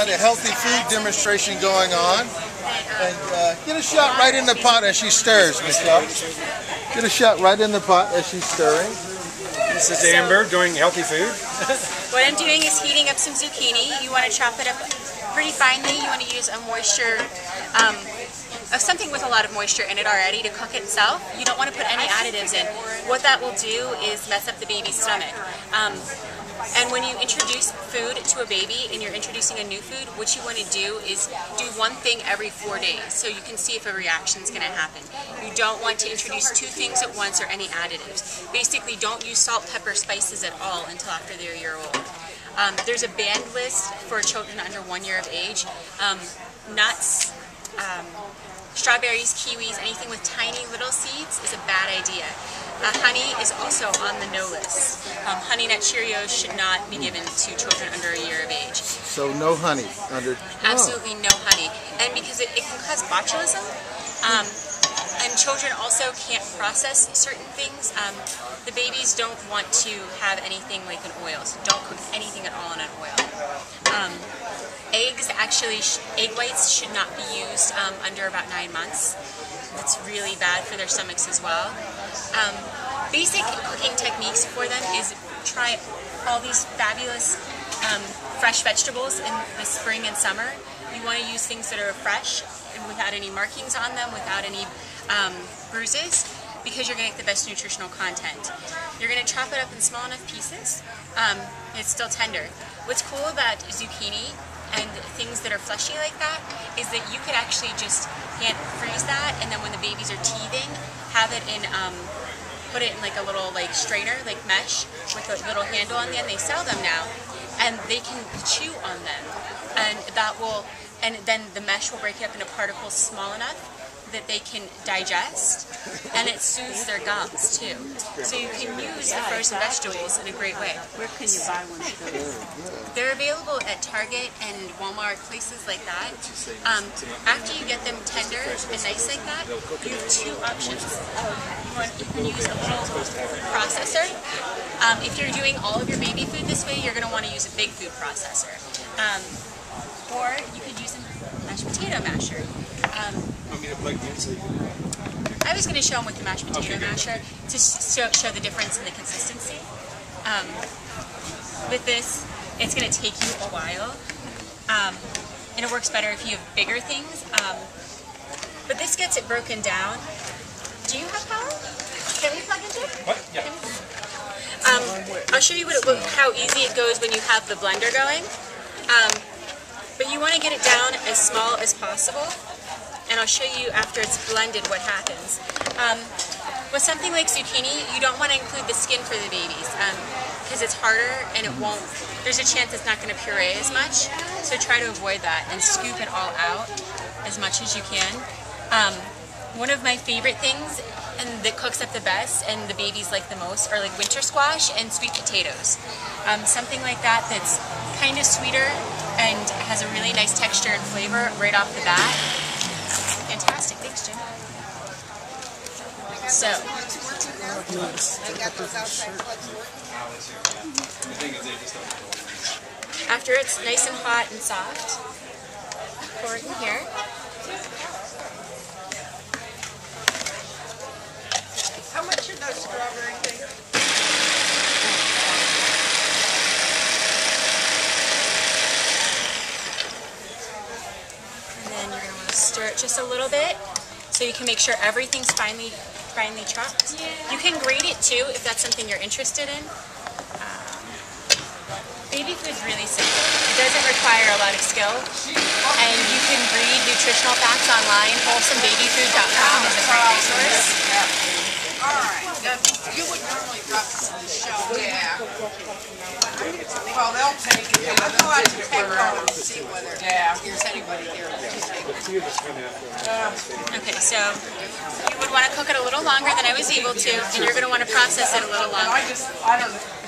got a healthy food demonstration going on. And get a shot right in the pot as she stirs, Michelle. Get a shot right in the pot as she's stirring. This is Amber doing healthy food. What I'm doing is heating up some zucchini. You want to chop it up pretty finely. You want to use a moisture, something with a lot of moisture in it already to cook itself. You don't want to put any additives in. What that will do is mess up the baby's stomach. And when you introduce food to a baby and you're introducing a new food, what you want to do is do one thing every 4 days so you can see if a reaction is going to happen. You don't want to introduce two things at once or any additives. Basically, don't use salt, pepper, spices at all until after they're a year old. There's a banned list for children under 1 year of age. Nuts, strawberries, kiwis, anything with tiny little seeds is a bad idea. Honey is also on the no list. Honey Nut Cheerios should not be given to children under a year of age. So no honey under... Absolutely no honey. And because it can cause botulism, and children also can't process certain things. The babies don't want to have anything like an oil, so don't cook anything at all in an oil. Eggs, actually, egg whites should not be used under about 9 months. It's really bad for their stomachs as well. Basic cooking techniques for them is try all these fabulous fresh vegetables in the spring and summer. You want to use things that are fresh and without any markings on them, without any bruises, because you're going to get the best nutritional content. You're going to chop it up in small enough pieces. It's still tender. What's cool about zucchini and things that are fleshy like that is that you could actually just hand freeze that, and then when the babies are teething, have it in, put it in like a little strainer, like mesh, with a little handle on the end. They sell them now, and they can chew on them, and that will, and then the mesh will break it up into particles small enough that they can digest, and it soothes their gums too. So you can use the frozen vegetables in a great way. Where can you buy one? They're available at Target and Walmart, places like that. After you get them tender and nice like that, you have two options. You can use a little processor. If you're doing all of your baby food this way, you're going to want to use a big food processor. Or you could use a mashed potato masher. I was going to show them with the mashed potato masher to show the difference in the consistency. With this, it's going to take you a while, and it works better if you have bigger things. But this gets it broken down. Do you have power? Can we plug into it? What? Yeah. I'll show you how easy it goes when you have the blender going. But you want to get it down as small as possible. And I'll show you after it's blended what happens. With something like zucchini, you don't want to include the skin for the babies because it's harder and it won't, there's a chance it's not going to puree as much. So try to avoid that and scoop it all out as much as you can. One of my favorite things and that cooks up the best and the babies like the most are like winter squash and sweet potatoes. Something like that that's kind of sweeter and has a really nice texture and flavor right off the bat. Fantastic, thanks, Jim. So, after it's nice and hot and soft, pour it in here. How much are those strawberry things? Stir it just a little bit so you can make sure everything's finely chopped. You can grate it too if that's something you're interested in. Baby food's really simple. It doesn't require a lot of skill, and you can read nutritional facts online. WholesomeBabyFood.com is a great resource. Alright, now you would normally drop this in the show. Yeah. Well, they'll take it. I'll go out to the pig farm and see whether there's anybody there to take it. Okay, so you would want to cook it a little longer than I was able to, and you're going to want to process it a little longer.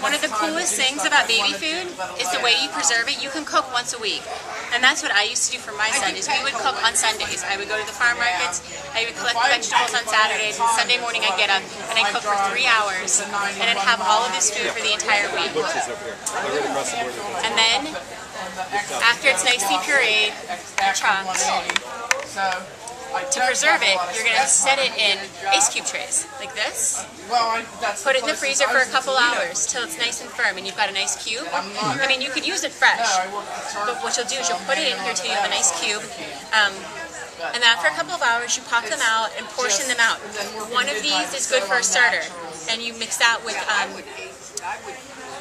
One of the coolest things about baby food is the way you preserve it. You can cook once a week. And that's what I used to do for my son, is we would cook on Sundays. I would go to the farm markets, I would collect vegetables on Saturdays, and Sunday morning I'd get up and I'd cook for 3 hours, and I'd have all of this food for the entire week. And then, after it's nicely pureed, chopped, to preserve it, you're going to set it in ice cube trays, like this. Put it in the freezer for a couple hours till it's nice and firm and you've got a nice cube. I mean, you could use it fresh, but what you'll do is you'll put it in here till you have a nice cube. And then after a couple of hours, you pop them out and portion them out. One of these is good for a starter, and you mix that with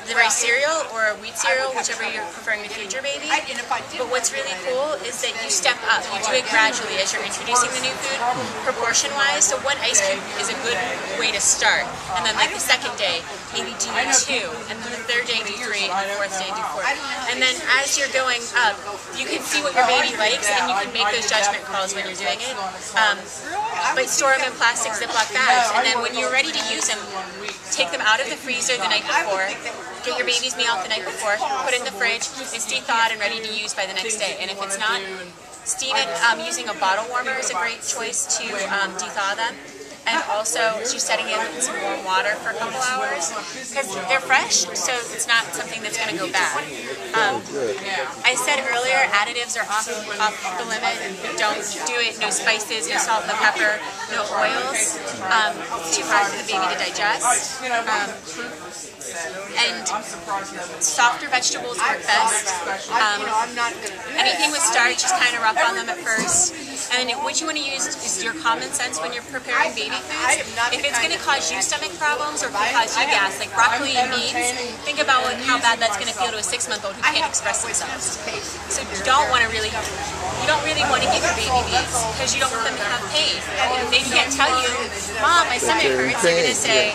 the rice cereal or wheat cereal, whichever you're preferring to feed your baby. But what's really cool is that you step up. You do it gradually as you're introducing the new food, proportion-wise. So one ice cube is a good way to start. And then like the second day, maybe do 2. And then the third day, do 3. And the fourth day, do 4. And then as you're going up, you can see what your baby likes and you can make those judgment calls when you're doing it. But store them in plastic Ziploc bags. And then when you're ready to use them, take them out of the freezer the night before. Get your baby's meal out the night before, put it in the fridge, it's de-thawed and ready to use by the next day. And if it's not, steam it. Using a bottle warmer is a great choice to de-thaw them. And also, just setting it in some warm water for a couple hours, because they're fresh, so it's not something that's going to go bad. I said earlier, additives are off the limit. Don't do it. No spices, no salt, no pepper, no oils. It's too hard for the baby to digest. And softer vegetables work best. Anything with starch is kind of rough on them at first. And what you want to use is your common sense when you're preparing baby foods. If it's going to cause you stomach problems or cause you gas, like broccoli and beans, think about how bad that's going to feel to a 6-month-old who can't express themselves. So you don't really want to give your baby these because you don't want them to have pain. If they can't tell you, Mom, my stomach hurts, they're going to say,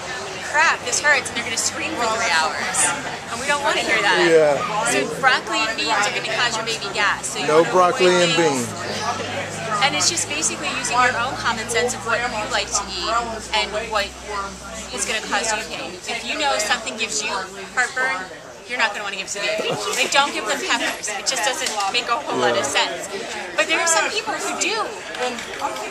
crap, this hurts, and they're going to scream for 3 hours. And we don't want to hear that. Yeah. So broccoli and beans are going to cause your baby gas. So No broccoli and beans. And it's just basically using your own common sense of what you like to eat and what is going to cause you pain. If you know something gives you heartburn, you're not going to want to give it to the baby. Like, don't give them peppers. It just doesn't make a whole lot of sense. But there are some people who do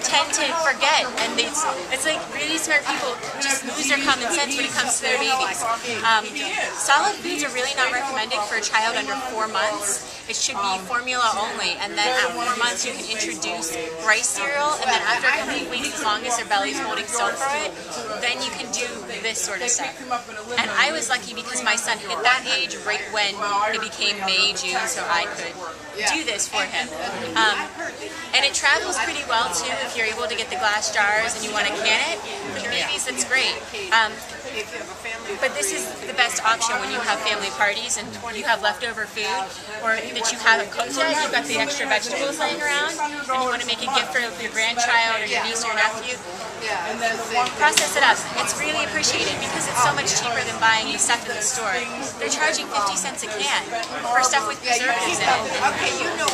tend to forget, and it's like really smart people just lose their common sense when it comes to their babies. Solid foods are really not recommended for a child under 4 months. It should be formula only, and then at 4 months you can introduce rice cereal, and then after a couple of weeks, as long as their belly's holding still for it, then you can do this sort of stuff. And I was lucky because my son hit that age right when it became May, June, so I could do this for him. And it travels pretty well too if you're able to get the glass jars and you want to can it. For the babies, that's great. But this is the best option when you have family parties and you have leftover food or that you haven't cooked yet. You've got the extra vegetables laying around and you want to make a gift for your grandchild or your niece or nephew. Process it up. It's really appreciated because it's so much cheaper than buying the stuff in the store. They're charging 50 cents a can for stuff with preservatives in it.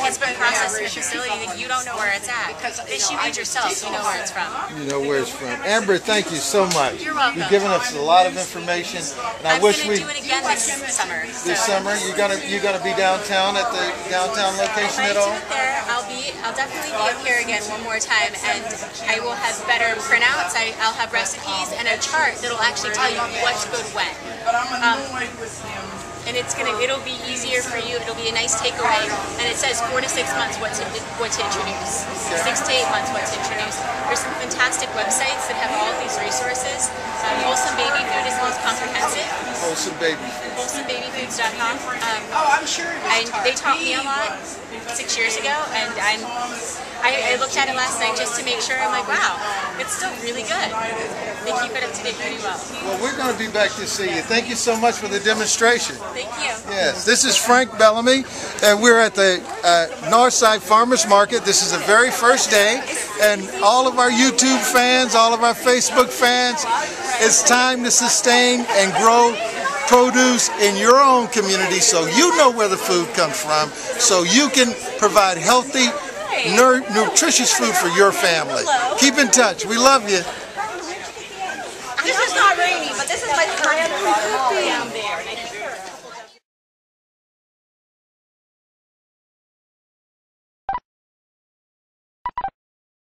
It's been processed in a facility that you don't know where it's at. If you eat yourself, you know where it's from. You know where it's from. Amber, thank you so much. You're welcome. You've given us a lot of information. And I wish we do it again this summer. This summer, you're gonna be downtown at the downtown location at all? I'll definitely be up here again one more time, and I will have better printouts. I'll have recipes and a chart that'll actually tell you what's good when. And it'll be easier for you. It'll be a nice takeaway. And it says 4 to 6 months what to introduce. 6 to 8 months what to introduce. There's some fantastic websites that have all of these resources. Wholesome Baby Food is the most comprehensive. Wholesome Baby Food. WholesomeBabyFoods.com. They taught me a lot 6 years ago, and I looked at it last night just to make sure. I'm like, wow, it's still really good. They keep it up to date pretty well. Well, we're going to be back to see you. Thank you so much for the demonstration. Thank you. Yes, this is Frank Bellamy, and we're at the Northside Farmers Market. This is the very first day, and all of our YouTube fans, all of our Facebook fans, it's time to sustain and grow produce in your own community so you know where the food comes from, so you can provide healthy, nutritious food for your family. Keep in touch. We love you. This is not rainy, but this is my